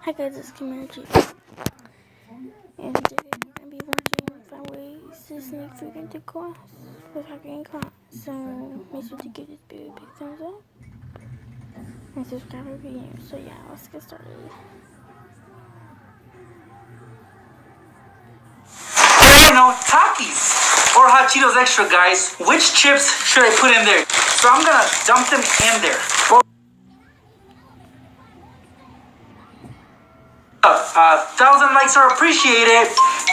Hi guys, it's Community, and today we're going to be watching 5 ways to sneak food into class without getting caught. So make sure to give this video a big thumbs up and subscribe for video. So yeah, let's get started. Takis or Hot Cheetos Extra, guys. Which chips should I put in there? So I'm gonna dump them in there. 1,000 likes are appreciated.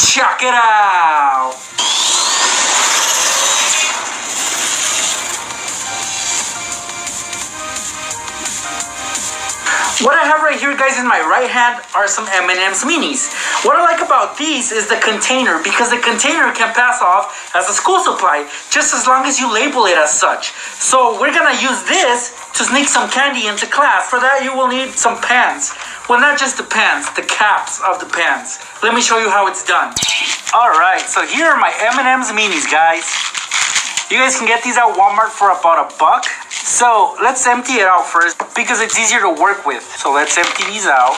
Check it out. What I have right here, guys, in my right hand are some M&M's Minis. What I like about these is the container, because the container can pass off as a school supply, just as long as you label it as such. So we're gonna use this to sneak some candy into class. For that, you will need some pans. Well, not just the pans, the caps of the pans. Let me show you how it's done. All right, so here are my M&M's Minis, guys. You guys can get these at Walmart for about $1. So let's empty it out first because it's easier to work with. So let's empty these out.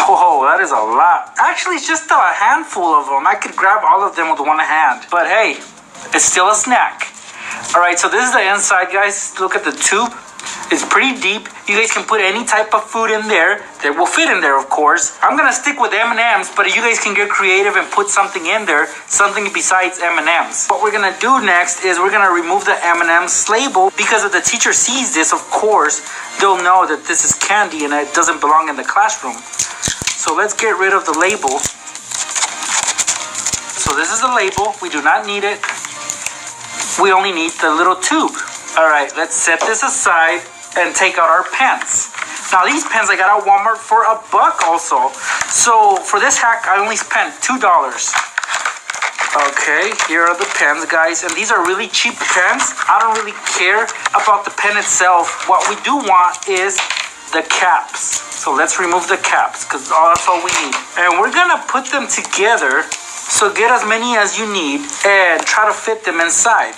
Whoa, that is a lot. Actually, it's just a handful of them. I could grab all of them with one hand. But hey, it's still a snack. All right, so this is the inside, guys. Look at the tube. It's pretty deep. You guys can put any type of food in there that will fit in there, of course. I'm gonna stick with M&M's, but you guys can get creative and put something in there, something besides M&M's. What we're gonna do next is we're gonna remove the M&M's label, because if the teacher sees this, of course, they'll know that this is candy and it doesn't belong in the classroom. So let's get rid of the label. So this is the label. We do not need it. We only need the little tube. All right, let's set this aside and take out our pens. Now these pens I got at Walmart for $1 also. So for this hack, I only spent $2. Okay, here are the pens, guys. And these are really cheap pens. I don't really care about the pen itself. What we do want is the caps. So let's remove the caps because that's all we need. And we're gonna put them together. So get as many as you need and try to fit them inside.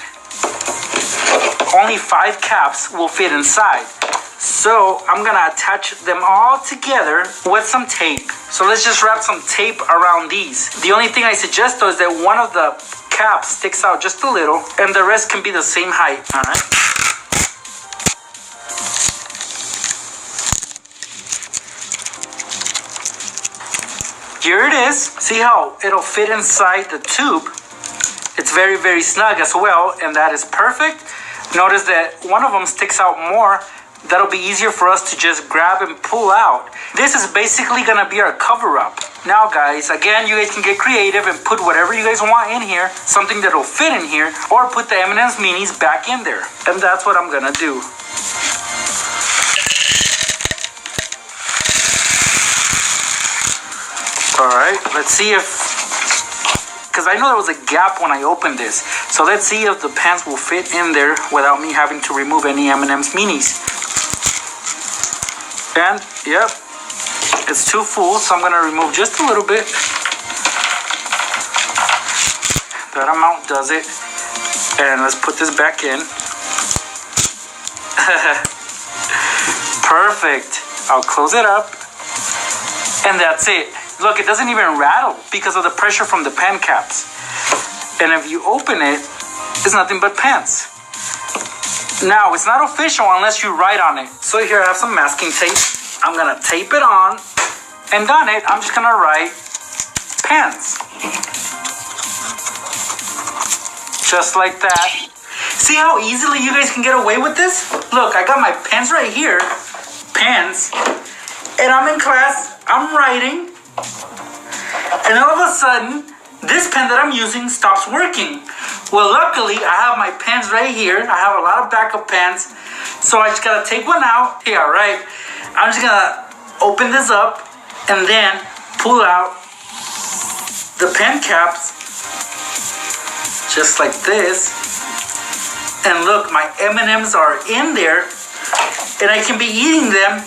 Only 5 caps will fit inside. So I'm gonna attach them all together with some tape. So let's just wrap some tape around these. The only thing I suggest though is that one of the caps sticks out just a little and the rest can be the same height. All right. Here it is. See how it'll fit inside the tube? It's very, very snug as well, and that is perfect. Notice that one of them sticks out more. That'll be easier for us to just grab and pull out. This is basically gonna be our cover-up. Now guys, again, you guys can get creative and put whatever you guys want in here, something that'll fit in here, or put the M&M's Minis back in there. And that's what I'm gonna do. All right, let's see if, because I know there was a gap when I opened this. So let's see if the pants will fit in there without me having to remove any M&M's Minis. And, yep, it's too full, so I'm gonna remove just a little bit. That amount does it. And let's put this back in. Perfect. I'll close it up. And that's it. Look, it doesn't even rattle because of the pressure from the pen caps. And if you open it, it's nothing but pens. Now, it's not official unless you write on it. So here I have some masking tape. I'm gonna tape it on. And on it, I'm just gonna write pens. Just like that. See how easily you guys can get away with this? Look, I got my pens right here. Pens. And I'm in class, I'm writing. And all of a sudden, this pen that I'm using stops working. Well, luckily, I have my pens right here. I have a lot of backup pens. So I just gotta take one out. Yeah, right. I'm just gonna open this up and then pull out the pen caps. Just like this. And look, my M&M's are in there. And I can be eating them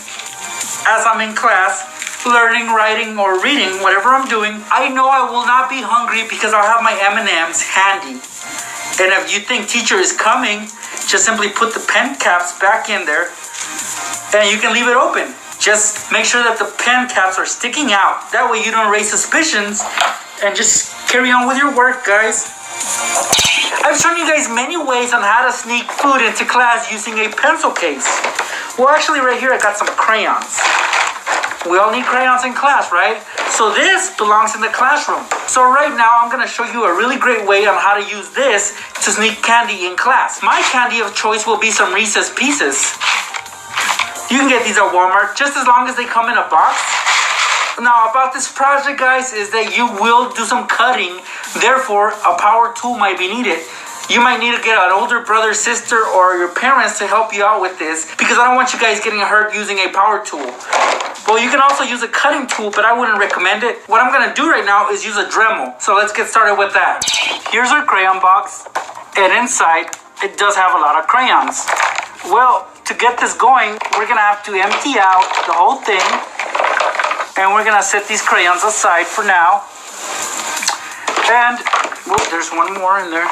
as I'm in class, learning, writing, or reading, whatever I'm doing. I know I will not be hungry because I'll have my M&M's handy. And if you think teacher is coming, just simply put the pen caps back in there and you can leave it open. Just make sure that the pen caps are sticking out. That way you don't raise suspicions and just carry on with your work, guys. I've shown you guys many ways on how to sneak food into class using a pencil case. Well, actually right here I got some crayons. We all need crayons in class, right? So this belongs in the classroom. So right now I'm gonna show you a really great way on how to use this to sneak candy in class. My candy of choice will be some Reese's Pieces. You can get these at Walmart just as long as they come in a box. Now about this project, guys, is that you will do some cutting. Therefore, a power tool might be needed. You might need to get an older brother, sister, or your parents to help you out with this because I don't want you guys getting hurt using a power tool. Well, you can also use a cutting tool, but I wouldn't recommend it. What I'm gonna do right now is use a Dremel. So let's get started with that. Here's our crayon box, and inside it does have a lot of crayons. Well, to get this going, we're gonna have to empty out the whole thing, and we're gonna set these crayons aside for now. And well, there's one more in there.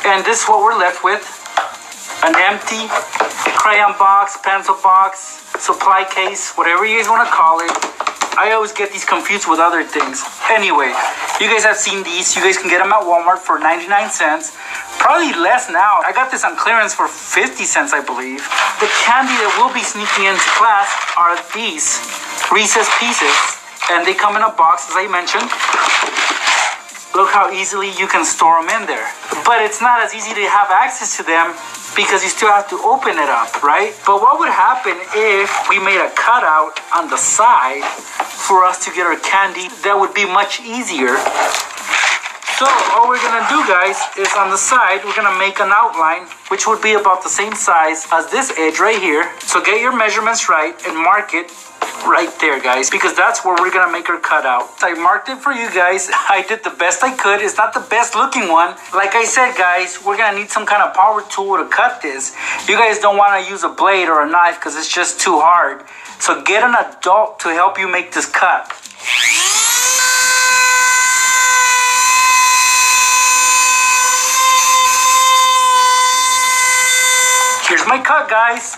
And this is what we're left with. An empty crayon box, pencil box, supply case, whatever you guys want to call it. I always get these confused with other things. Anyway, you guys have seen these. You guys can get them at Walmart for 99 cents. Probably less now. I got this on clearance for 50 cents, I believe. The candy that we'll be sneaking into class are these Reese's Pieces. And they come in a box, as I mentioned. Look how easily you can store them in there. But it's not as easy to have access to them because you still have to open it up, right? But what would happen if we made a cutout on the side for us to get our candy? That would be much easier. So all we're gonna do, guys, is on the side, we're gonna make an outline, which would be about the same size as this edge right here. So get your measurements right and mark it right there, guys, because that's where we're gonna make our cutout. I marked it for you guys. I did the best I could. It's not the best looking one. Like I said, guys, we're gonna need some kind of power tool to cut this. You guys don't want to use a blade or a knife because it's just too hard. So get an adult to help you make this cut. Here's my cut, guys.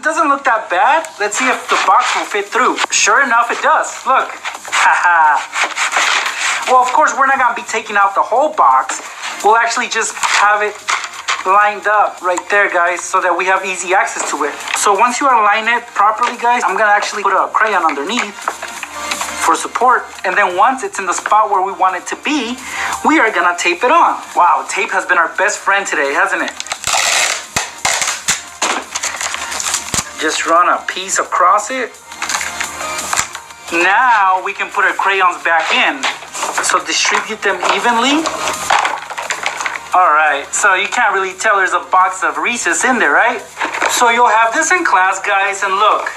Doesn't look that bad. Let's see if the box will fit through. Sure enough, it does. Look. Haha. Well, of course, we're not gonna be taking out the whole box. We'll actually just have it lined up right there, guys, so that we have easy access to it. So once you align it properly, guys, I'm gonna actually put a crayon underneath for support. And then once it's in the spot where we want it to be, we are gonna tape it on. Wow, tape has been our best friend today, hasn't it? Just run a piece across it. Now we can put our crayons back in. So distribute them evenly. All right, so you can't really tell there's a box of Reese's in there, right? So you'll have this in class, guys, and look,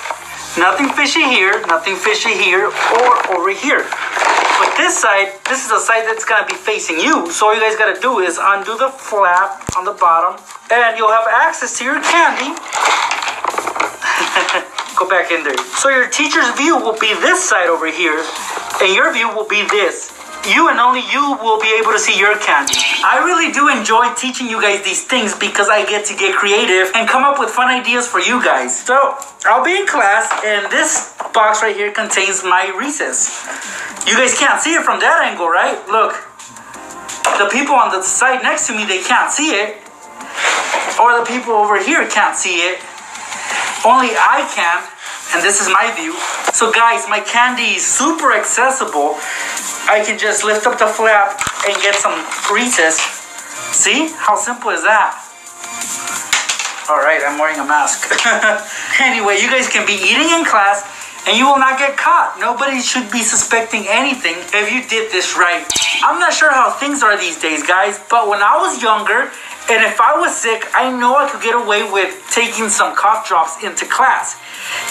nothing fishy here, nothing fishy here, or over here. But this side, this is the side that's gonna be facing you. So all you guys gotta do is undo the flap on the bottom, and you'll have access to your candy. Go back in there. So your teacher's view will be this side over here, and your view will be this. You and only you will be able to see your candy. I really do enjoy teaching you guys these things because I get to get creative and come up with fun ideas for you guys. So I'll be in class, and this box right here contains my Reese's. You guys can't see it from that angle, right? Look, the people on the side next to me, they can't see it. Or the people over here can't see it. Only I can, and this is my view. So guys, my candy is super accessible. I can just lift up the flap and get some Reese's. See? How simple is that? All right, I'm wearing a mask. Anyway, you guys can be eating in class and you will not get caught. Nobody should be suspecting anything if you did this right. I'm not sure how things are these days, guys, but when I was younger, and if I was sick, I know I could get away with taking some cough drops into class.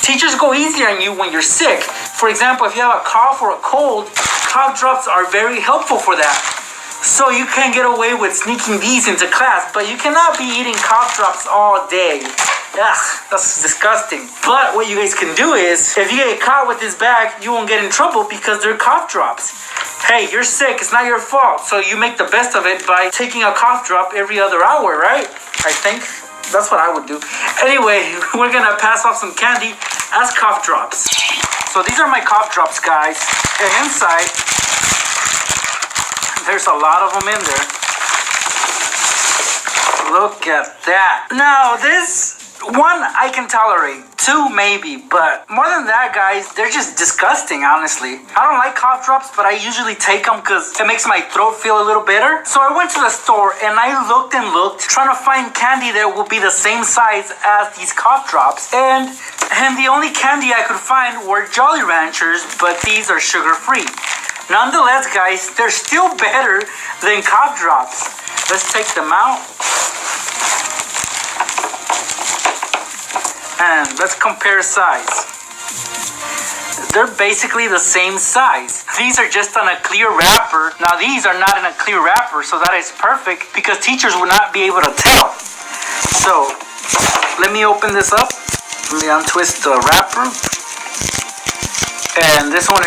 Teachers go easy on you when you're sick. For example, if you have a cough or a cold, cough drops are very helpful for that. So you can get away with sneaking these into class, but you cannot be eating cough drops all day. Ugh, that's disgusting. But what you guys can do is, if you get caught with this bag, you won't get in trouble because they're cough drops. Hey, you're sick, it's not your fault. So you make the best of it by taking a cough drop every other hour, right? I think. That's what I would do. Anyway, we're gonna pass off some candy as cough drops. So these are my cough drops, guys. And inside, there's a lot of them in there. Look at that. Now this one I can tolerate. 2 maybe, but more than that, guys, they're just disgusting, honestly. I don't like cough drops, but I usually take them because it makes my throat feel a little better. So I went to the store and I looked and looked, trying to find candy that will be the same size as these cough drops. And the only candy I could find were Jolly Ranchers, but these are sugar-free. Nonetheless, guys, they're still better than cough drops. Let's take them out. And let's compare size. They're basically the same size. These are just on a clear wrapper. Now these are not in a clear wrapper, so that is perfect because teachers will not be able to tell. So let me open this up. Let me untwist the wrapper. And this one is